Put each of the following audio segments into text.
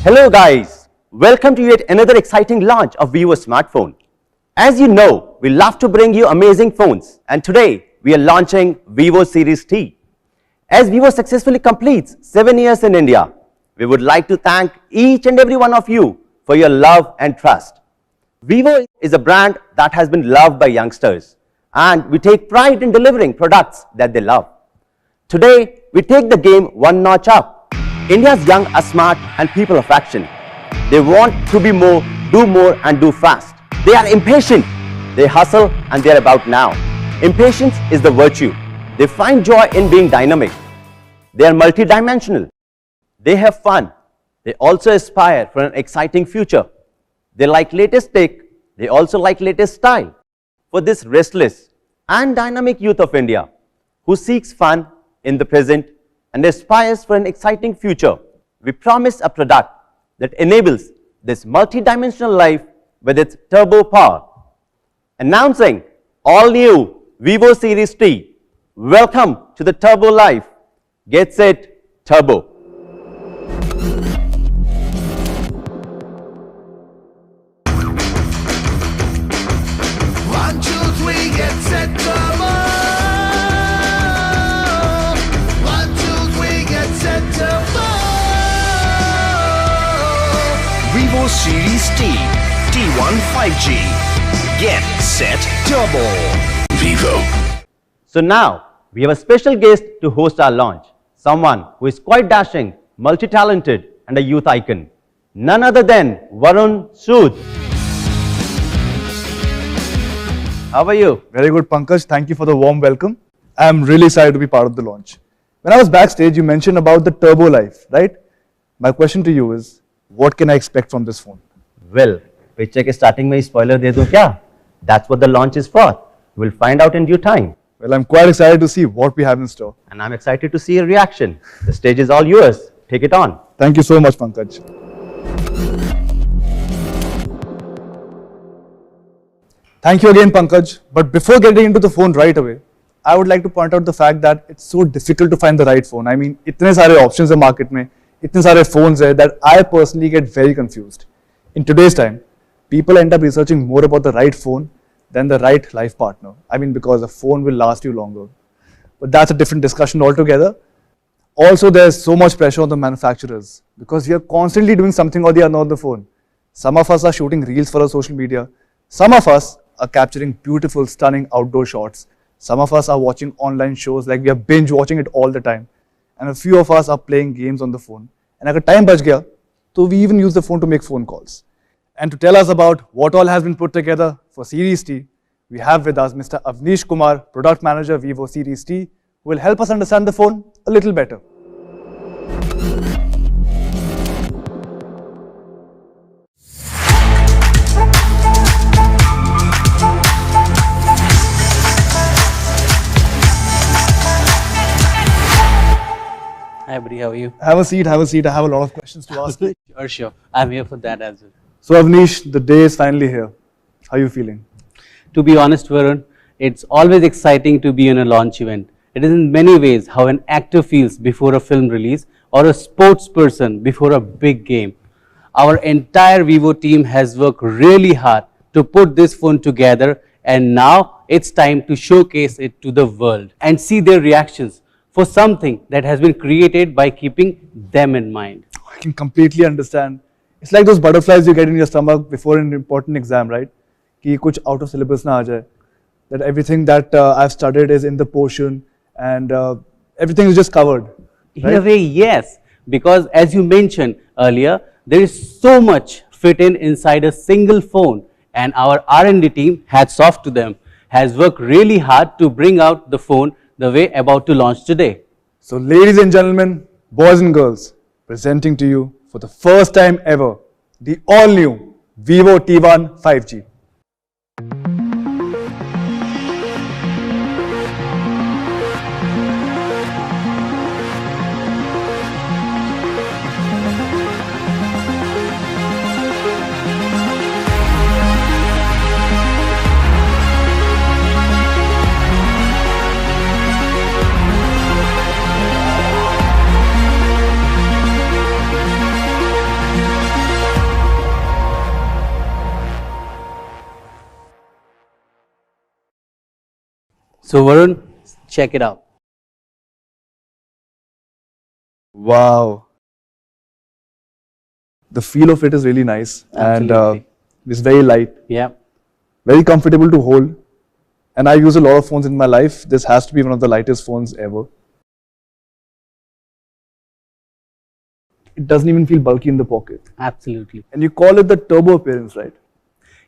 Hello guys, welcome to yet another exciting launch of Vivo smartphone. As you know, we love to bring you amazing phones, and today we are launching Vivo Series T. As Vivo successfully completes 7 years in India, we would like to thank each and every one of you for your love and trust. Vivo is a brand that has been loved by youngsters, and we take pride in delivering products that they love. Today, we take the game one notch up. India's young are smart and people of action. They want to be more, do more and do fast. They are impatient. They hustle and they are about now. Impatience is the virtue. They find joy in being dynamic. They are multidimensional. They have fun. They also aspire for an exciting future. They like latest tech. They also like latest style. For this restless and dynamic youth of India who seeks fun in the present and aspires for an exciting future, we promise a product that enables this multi-dimensional life with its turbo power. Announcing all new Vivo Series T. Welcome to the turbo life. Get set, turbo. One, two, three, get set, turbo. One, two, three, get set, turbo. Vivo Series T, T1 5G. Get set turbo. Vivo. So now, we have a special guest to host our launch. Someone who is quite dashing, multi-talented and a youth icon. None other than Varun Sood. How are you? Very good, Pankaj. Thank you for the warm welcome. I'm really excited to be part of the launch. When I was backstage, you mentioned about the turbo life, right? My question to you is, what can I expect from this phone? Well, picture के starting में ही spoiler दे दूं क्या? That's what the launch is for. We'll find out in due time. Well, I'm quite excited to see what we have in store. And I'm excited to see your reaction. The stage is all yours. Take it on. Thank you so much, Pankaj. Thank you again, Pankaj. But before getting into the phone right away, I would like to point out the fact that it's so difficult to find the right phone. I mean, इतने सारे options हैं market में, इतने सारे phones हैं that I personally get very confused. In today's time, people end up researching more about the right phone than the right life partner. I mean, because a phone will last you longer. But that's a different discussion altogether. Also, there's so much pressure on the manufacturers because we are constantly doing something or the other on the phone. Some of us are shooting reels for our social media. Some of us are capturing beautiful, stunning outdoor shots. Some of us are watching online shows like we are binge watching it all the time. And a few of us are playing games on the phone. And agar time bach gaya, so we even use the phone to make phone calls. And to tell us about what all has been put together for Series T, we have with us Mr. Avnish Kumar, Product Manager, Vivo Series T, who will help us understand the phone a little better. Hi, buddy. How are you? Have a seat, have a seat. I have a lot of questions to ask you. Sure. I'm here for that as well. So Avnish, the day is finally here. How are you feeling? To be honest, Varun, it's always exciting to be in a launch event. It is in many ways how an actor feels before a film release or a sports person before a big game. Our entire Vivo team has worked really hard to put this phone together, and now it's time to showcase it to the world and see their reactions for something that has been created by keeping them in mind. I can completely understand. It's like those butterflies you get in your stomach before an important exam, right? Ki kuch out of syllabus na aa jaye. That everything that I've studied is in the portion and everything is just covered. In a way, yes, because as you mentioned earlier, there is so much fit inside a single phone, and our R&D team, hats off to them, has worked really hard to bring out the phone the way about to launch today. So ladies and gentlemen, boys and girls, presenting to you for the first time ever, the all-new Vivo T1 5G. So Varun, check it out. Wow. The feel of it is really nice. And Absolutely. it's very light, Yeah. very comfortable to hold. And I use a lot of phones in my life. This has to be one of the lightest phones ever. It doesn't even feel bulky in the pocket. Absolutely. And you call it the turbo appearance, right?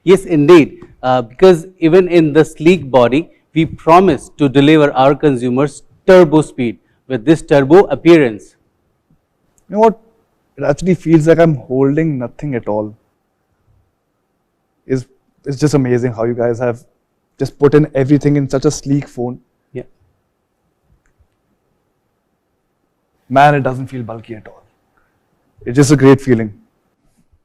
Yes, indeed. Because even in the sleek body, we promise to deliver our consumers turbo speed with this turbo appearance. You know what? It actually feels like I'm holding nothing at all. It's just amazing how you guys have just put in everything in such a sleek phone. Yeah. Man, it doesn't feel bulky at all. It's just a great feeling.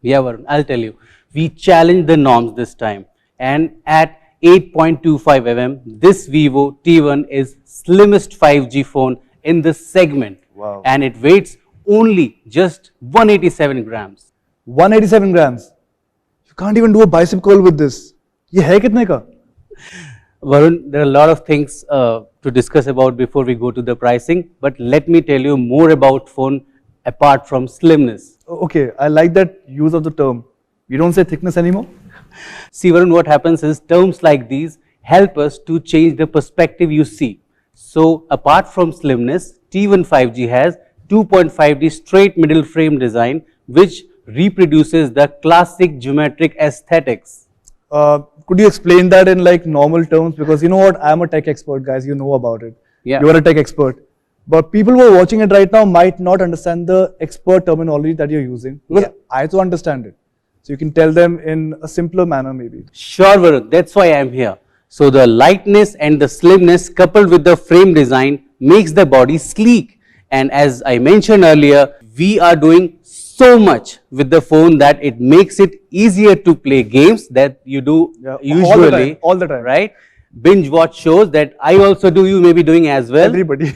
Yeah, Varun, I'll tell you. We challenged the norms this time, and at 8.25 mm, this Vivo T1 is slimmest 5G phone in the segment. Wow. And it weighs only just 187 grams. 187 grams. You can't even do a bicep curl with this. ये है कितने का? Varun, there are a lot of things to discuss about before we go to the pricing, but let me tell you more about phone apart from slimness. Okay, I like that use of the term. We don't say thickness anymore. See, Varun, what happens is terms like these help us to change the perspective you see. So, apart from slimness, T1 5G has 2.5D straight middle frame design, which reproduces the classic geometric aesthetics. Could you explain that in like normal terms? Because you know what, I'm a tech expert, guys. You know about it. Yeah. You are a tech expert. But people who are watching it right now might not understand the expert terminology that you're using. Because Yeah. I also understand it. So you can tell them in a simpler manner maybe. Sure, Varun, that's why I am here. So, the lightness and the slimness coupled with the frame design makes the body sleek. And as I mentioned earlier, we are doing so much with the phone that it makes it easier to play games that you do Yeah, usually. all the time. Right? Binge watch shows that I also do, you may be doing as well. Everybody.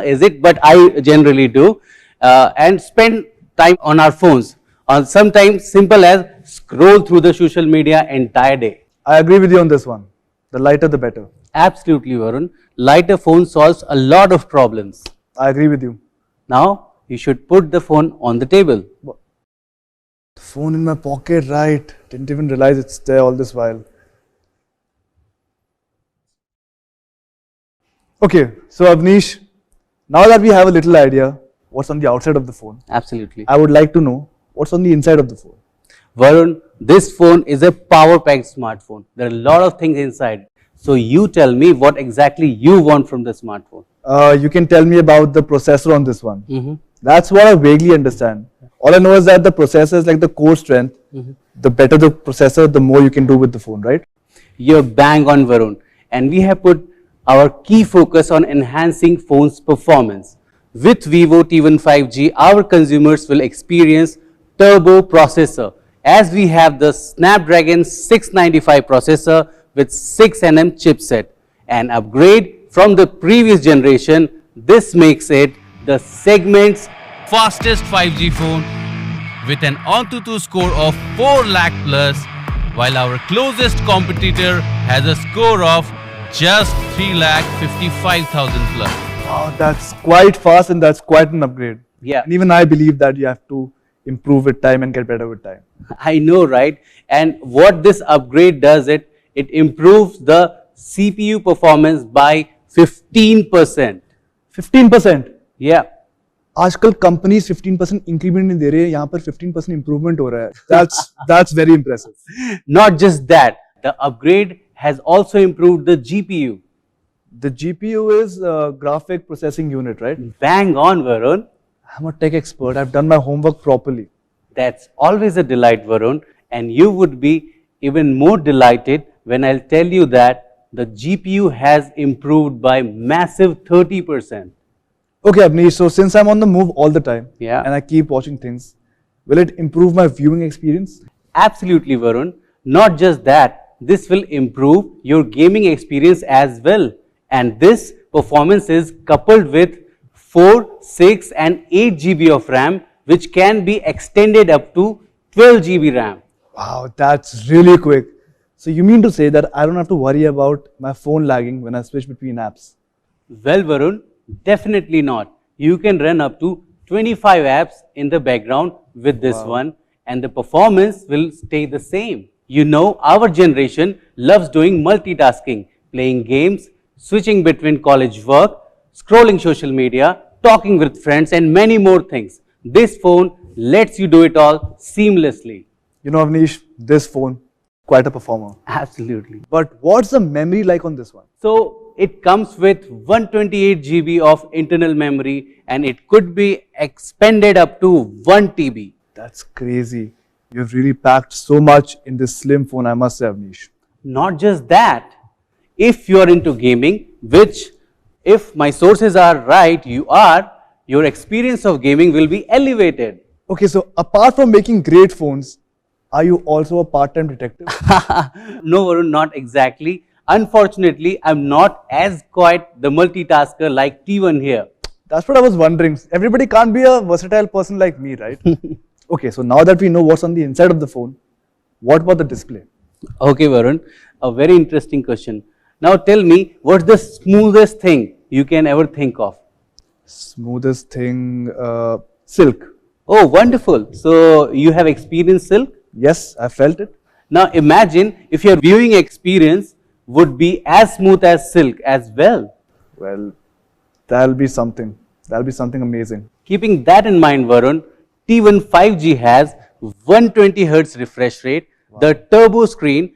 Is it? But I generally do. And spend time on our phones. Or sometimes simple as scroll through the social media entire day. I agree with you on this one. The lighter the better. Absolutely, Varun. Lighter phone solves a lot of problems. I agree with you. Now, you should put the phone on the table. The phone in my pocket, right? Didn't even realize it's there all this while. Okay, so Avnish, now that we have a little idea what's on the outside of the phone, Absolutely. I would like to know what's on the inside of the phone. Varun, this phone is a power-packed smartphone. There are a lot of things inside. So, you tell me what exactly you want from the smartphone. You can tell me about the processor on this one. Mm-hmm. That's what I vaguely understand. All I know is that the processor is like the core strength. The better the processor, the more you can do with the phone, right? You're bang on, Varun. And we have put our key focus on enhancing phone's performance. With Vivo T1 5G, our consumers will experience turbo processor, as we have the Snapdragon 695 processor with 6nm chipset. An upgrade from the previous generation, this makes it the segment's fastest 5G phone with an AnTuTu score of 4 lakh plus, while our closest competitor has a score of just 3,55,000 plus. Wow, that's quite fast and that's quite an upgrade. Yeah. And even I believe that you have to improve with time and get better with time. I know, right? And what this upgrade does, it improves the CPU performance by 15%. 15%. Yeah. आजकल companies 15% increment नहीं दे रहे हैं, यहाँ पर 15% improvement हो रहा है. That's very impressive. Not just that, the upgrade has also improved the GPU. The GPU is graphic processing unit, right? Bang on, Varun. I'm a tech expert. I've done my homework properly. That's always a delight, Varun. And you would be even more delighted when I'll tell you that the GPU has improved by massive 30%. Okay, Avnish, so since I'm on the move all the time Yeah. and I keep watching things, will it improve my viewing experience? Absolutely, Varun. Not just that, this will improve your gaming experience as well. And this performance is coupled with 4, 6 and 8 GB of RAM, which can be extended up to 12 GB RAM. Wow, that's really quick. So you mean to say that I don't have to worry about my phone lagging when I switch between apps? Well, Varun, definitely not. You can run up to 25 apps in the background with this one, and the performance will stay the same. You know, our generation loves doing multitasking, playing games, switching between college work, scrolling social media, talking with friends, and many more things. This phone lets you do it all seamlessly. You know, Avnish, this phone, quite a performer. Absolutely. But what's the memory like on this one? So it comes with 128 GB of internal memory, and it could be expanded up to 1 TB. That's crazy. You've really packed so much in this slim phone, I must say, Avnish. Not just that, if you are into gaming, which if my sources are right, you are, your experience of gaming will be elevated. Okay, so apart from making great phones, are you also a part-time detective? No, Varun, not exactly. Unfortunately, I'm not as quite the multitasker like T1 here. That's what I was wondering. Everybody can't be a versatile person like me, right? Okay, so now that we know what's on the inside of the phone, what about the display? Okay, Varun, a very interesting question. Now tell me, what's the smoothest thing you can ever think of? Smoothest thing, silk. Oh, wonderful. So you have experienced Silk? Yes, I felt it. Now imagine if your viewing experience would be as smooth as Silk as well. Well, that'll be something. That'll be something amazing. Keeping that in mind, Varun, T1 5G has 120 Hz refresh rate. The turbo screen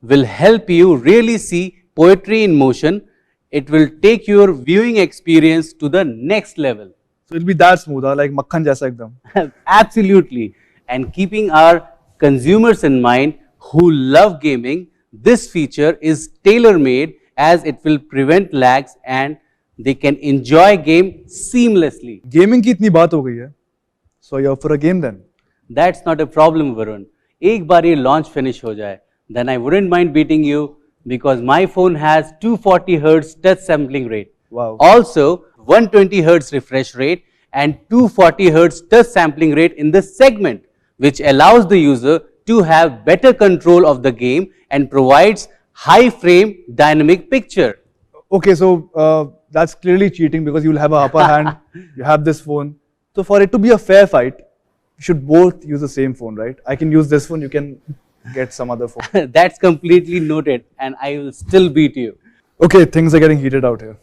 will help you really see poetry in motion. It will take your viewing experience to the next level. So it'll be that smooth, like makhan jaisa ekdam. Absolutely. And keeping our consumers in mind who love gaming, this feature is tailor-made as it will prevent lags and they can enjoy game seamlessly. Gaming की इतनी बात हो गई है. So you're for a game then? That's not a problem, Varun. एक बार ये launch finish हो जाए, then I wouldn't mind beating you because my phone has 240 Hz touch sampling rate. Wow. Also, 120 Hz refresh rate and 240 Hz touch sampling rate in this segment, which allows the user to have better control of the game and provides high frame dynamic picture. Okay, so that's clearly cheating because you'll have an upper hand. You have this phone. So for it to be a fair fight, you should both use the same phone, right? I can use this phone, you can get some other phone. That's completely noted and I will still beat you. Okay, things are getting heated out here.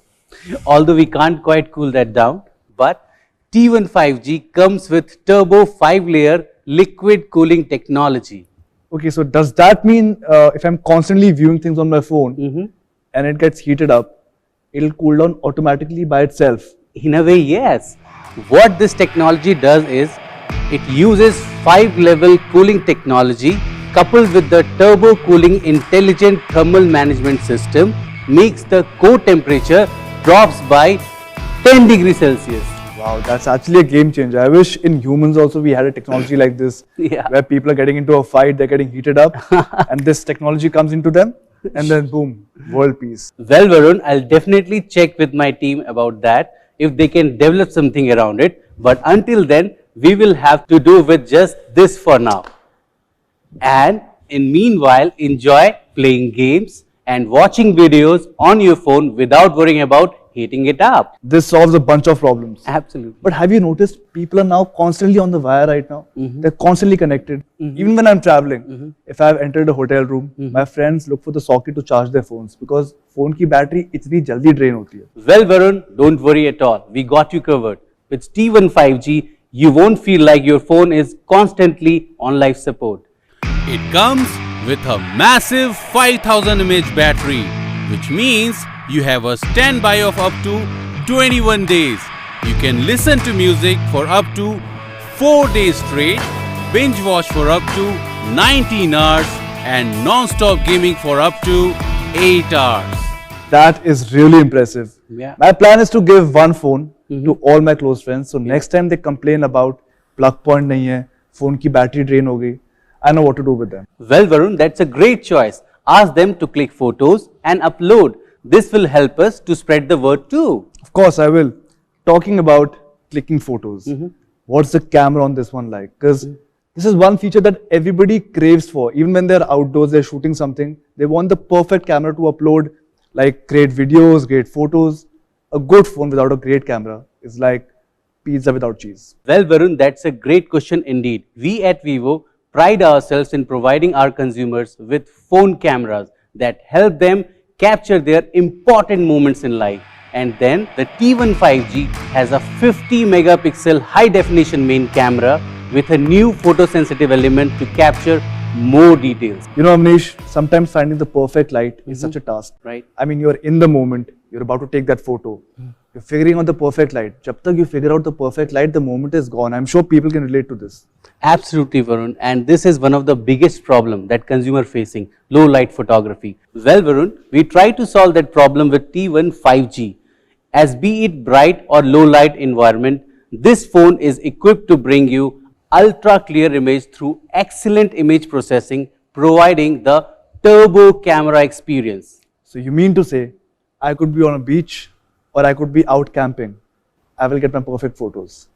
Although we can't quite cool that down, but T1 5G comes with turbo 5-layer liquid cooling technology. Okay, so does that mean if I'm constantly viewing things on my phone and it gets heated up, it'll cool down automatically by itself? In a way, yes. What this technology does is, it uses 5-level cooling technology coupled with the turbo cooling intelligent thermal management system makes the core temperature drops by 10 degrees Celsius. Wow, that's actually a game changer. I wish in humans also we had a technology like this, Yeah. where people are getting into a fight, they're getting heated up, and this technology comes into them, and then boom, world peace. Well, Varun, I'll definitely check with my team about that if they can develop something around it. But until then, we will have to do with just this for now. And in meanwhile, enjoy playing games and watching videos on your phone without worrying about heating it up. This solves a bunch of problems. Absolutely. But have you noticed people are now constantly on the wire right now? They're constantly connected. Even when I'm traveling, if I've entered a hotel room, my friends look for the socket to charge their phones because phone ki battery itni jaldi drain hoti hai. Well, Varun, don't worry at all. We got you covered. With T1 5G, you won't feel like your phone is constantly on life support. It comes with a massive 5000 mAh battery, which means you have a standby of up to 21 days. You can listen to music for up to 4 days straight, binge watch for up to 19 hours and non-stop gaming for up to 8 hours. That is really impressive. Yeah. My plan is to give one phone to all my close friends. So next time they complain about plug point nahi hai, phone ki battery drain ho gayi, I know what to do with them. Well, Varun, that's a great choice. Ask them to click photos and upload. This will help us to spread the word too. Of course, I will. Talking about clicking photos, what's the camera on this one like? Because This is one feature that everybody craves for. Even when they're outdoors, they're shooting something, they want the perfect camera to upload, like great videos, great photos. A good phone without a great camera is like pizza without cheese. Well, Varun, that's a great question indeed. We at Vivo pride ourselves in providing our consumers with phone cameras that help them capture their important moments in life. And then the T1 5G has a 50 megapixel high definition main camera with a new photosensitive element to capture more details. You know, Amnish, sometimes finding the perfect light is such a task. Right. I mean, you're in the moment, you're about to take that photo. You're figuring out the perfect light. Jab tak you figure out the perfect light, the moment is gone. I'm sure people can relate to this. Absolutely, Varun. And this is one of the biggest problem that consumer facing, low light photography. Well, Varun, we try to solve that problem with T1 5G. As be it bright or low light environment, this phone is equipped to bring you ultra clear image through excellent image processing, providing the turbo camera experience. So you mean to say, I could be on a beach or I could be out camping. I will get my perfect photos.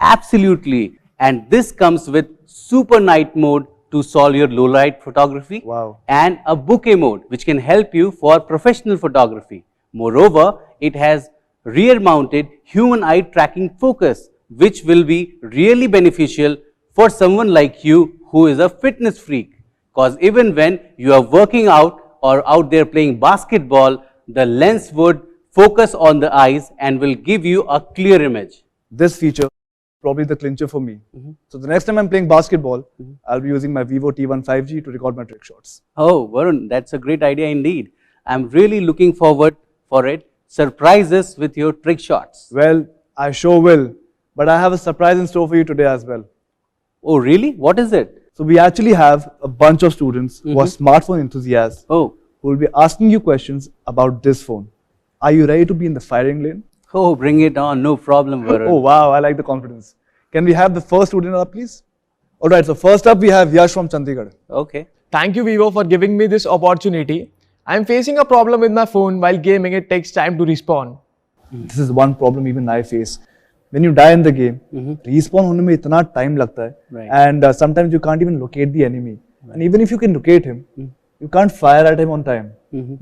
Absolutely. And this comes with super night mode to solve your low light photography. Wow. And a bouquet mode which can help you for professional photography. Moreover, it has rear mounted human eye tracking focus, which will be really beneficial for someone like you who is a fitness freak. Because even when you are working out or out there playing basketball, the lens would focus on the eyes and will give you a clear image. This feature probably the clincher for me. So the next time I'm playing basketball, I'll be using my Vivo T1 5G to record my trick shots. Oh, Varun, that's a great idea indeed. I'm really looking forward for it. Surprise us with your trick shots. Well, I sure will. But I have a surprise in store for you today as well. Oh, really? What is it? So we actually have a bunch of students who are smartphone enthusiasts Oh, who will be asking you questions about this phone. Are you ready to be in the firing lane? oh, bring it on. No problem, Varun. Oh wow, I like the confidence. Can we have the first student up, please? Alright, so first up we have Yash from Chandigarh. Okay. Thank you, Vivo, for giving me this opportunity. I am facing a problem with my phone while gaming. It takes time to respawn. This is one problem even I face. When you die in the game, respawn होने में इतना time लगता है, Right. and sometimes you can't even locate the enemy. And even if you can locate him, you can't fire at him on time.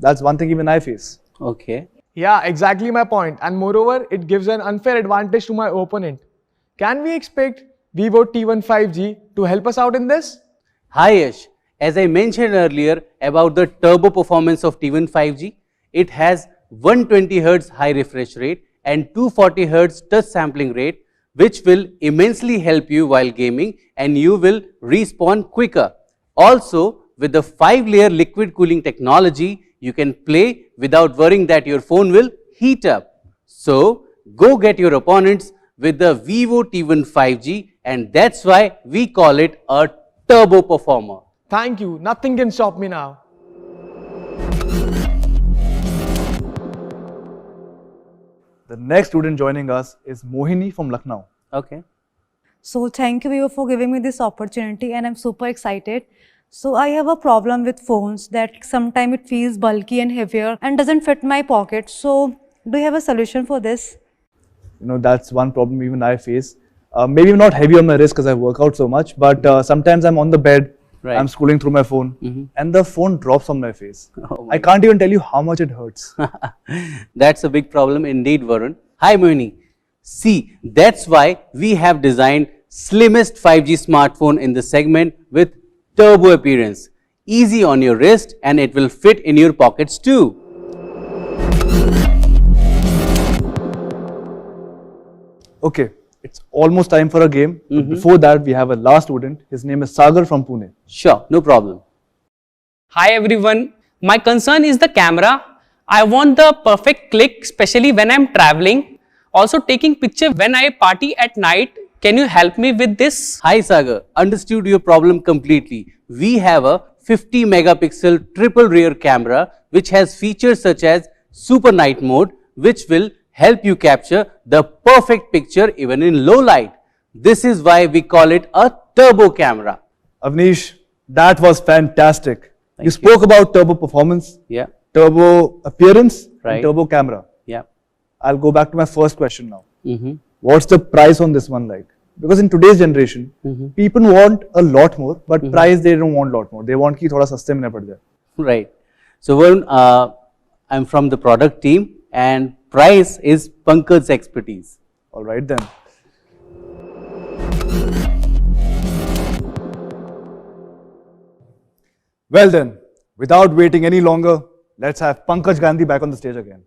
That's one thing even I face. Okay. Yeah, exactly my point. And moreover, it gives an unfair advantage to my opponent. Can we expect Vivo T1 5G to help us out in this? Hi, Yash. As I mentioned earlier about the turbo performance of T1 5G, it has 120 Hz high refresh rate and 240 Hz touch sampling rate, which will immensely help you while gaming and you will respawn quicker. Also, with the 5-layer liquid cooling technology, you can play without worrying that your phone will heat up. So, go get your opponents with the Vivo T1 5G, and that's why we call it a turbo performer. Thank you. Nothing can stop me now. The next student joining us is Mohini from Lucknow. Okay. So thank you Vivo for giving me this opportunity and I'm super excited. So I have a problem with phones that sometimes it feels bulky and heavier and doesn't fit my pocket. So do you have a solution for this? You know, that's one problem even I face. Maybe not heavy on my wrist because I work out so much, but sometimes I'm on the bed, Right. I'm scrolling through my phone, and the phone drops on my face. Oh my I can't even tell you how much it hurts. That's a big problem indeed, Varun. Hi, Mohini. See, that's why we have designed slimmest 5G smartphone in the segment with turbo appearance. Easy on your wrist and it will fit in your pockets too. Okay, it's almost time for a game. But before that, we have a last student. His name is Sagar from Pune. Sure, no problem. Hi everyone, my concern is the camera. I want the perfect click, especially when I'm traveling. Also taking picture when I party at night. Can you help me with this? Hi Sagar, understood your problem completely. We have a 50 megapixel triple rear camera which has features such as super night mode, which will help you capture the perfect picture even in low light. This is why we call it a turbo camera. Avnish, that was fantastic. Thank You spoke about turbo performance, Yeah, turbo appearance, Right. and turbo camera. yeah. I'll go back to my first question now. Mm-hmm. What's the price on this one like? Because in today's generation, people want a lot more, but price they don't want a lot more. They want कि थोड़ा सस्ते में पड़ जाए. Right. So Varun, I'm from the product team and price is Pankaj's expertise. All right then. Well then, without waiting any longer, let's have Pankaj Gandhi back on the stage again.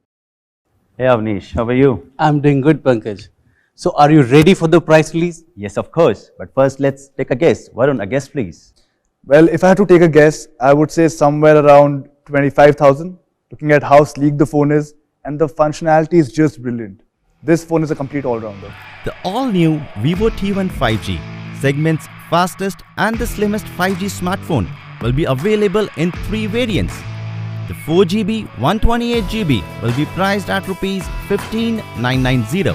Hey Avnish, how are you? I'm doing good, Pankaj. So are you ready for the price release? Yes, of course. But first, let's take a guess. Varun, a guess, please. Well, if I had to take a guess, I would say somewhere around 25,000. Looking at how sleek the phone is, and the functionality is just brilliant. This phone is a complete all-rounder. The all-new Vivo T1 5G, segment's fastest and the slimmest 5G smartphone, will be available in 3 variants. The 4GB 128GB will be priced at Rs 15,990.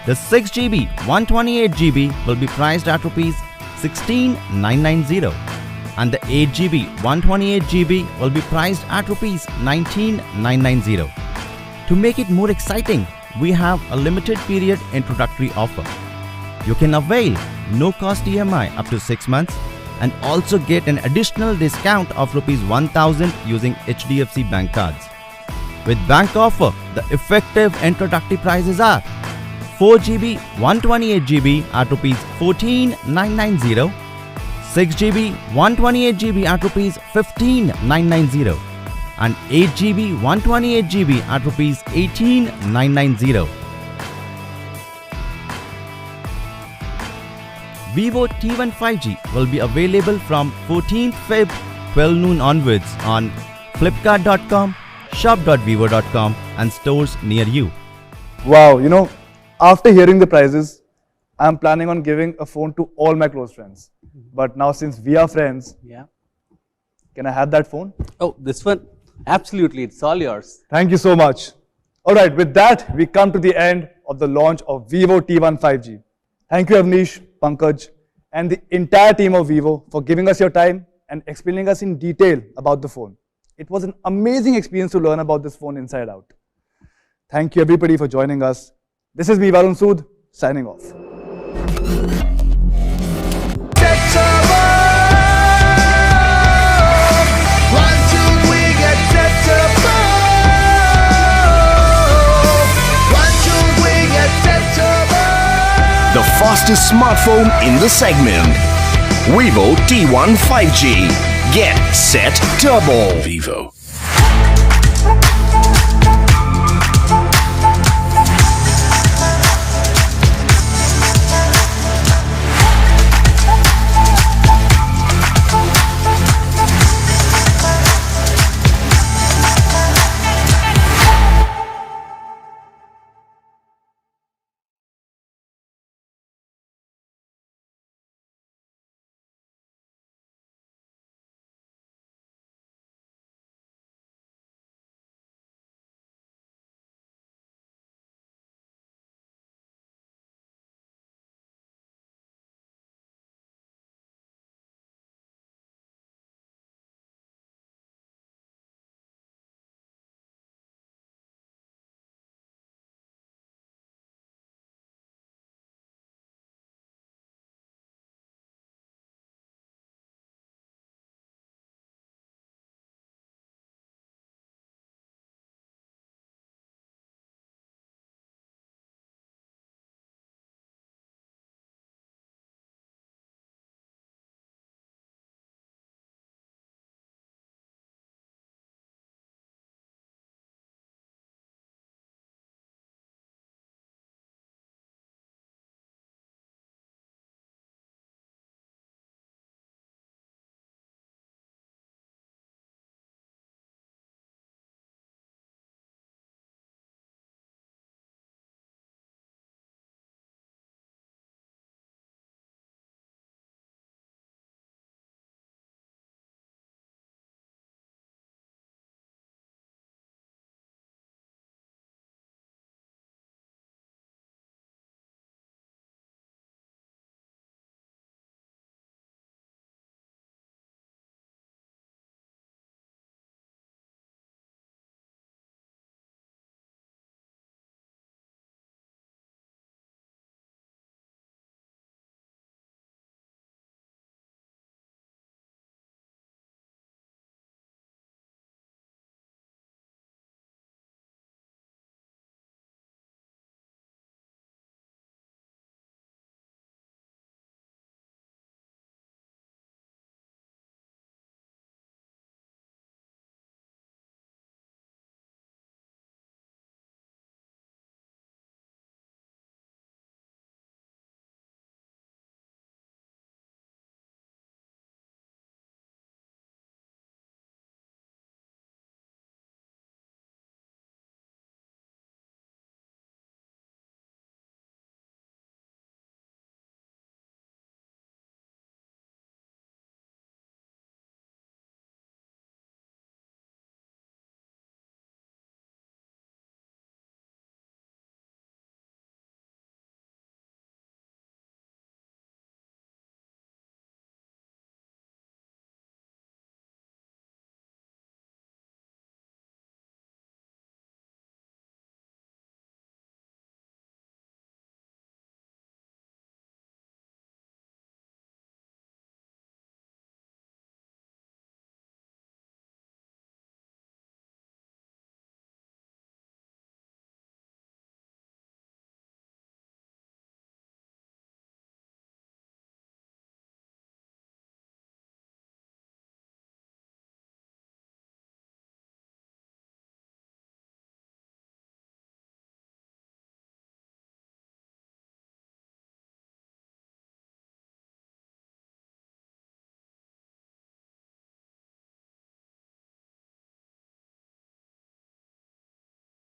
The 6GB 128GB will be priced at Rs 16,990. And the 8GB 128GB will be priced at Rs 19,990. To make it more exciting, we have a limited period introductory offer. You can avail no-cost EMI up to 6 months and also get an additional discount of Rs 1,000 using HDFC bank cards. With bank offer, the effective introductory prices are 4GB 128GB at Rs 14,990, 6GB 128GB at Rs 15,990 and 8GB 128GB at Rs 18,990. Vivo T1 5G will be available from 14th Feb 12 noon onwards on flipkart.com, shop.vivo.com and stores near you. Wow, you know, after hearing the prices, I'm planning on giving a phone to all my close friends. But now since we are friends, Yeah. can I have that phone? Oh, this one? Absolutely, it's all yours. Thank you so much. Alright, with that, we come to the end of the launch of Vivo T1 5G. Thank you Avnish, Pankaj and the entire team of Vivo for giving us your time and explaining us in detail about the phone. It was an amazing experience to learn about this phone inside out. Thank you everybody for joining us. This is me, Varun Sood, signing off. The fastest smartphone in the segment. Vivo T1 5G. Get set double. Vivo.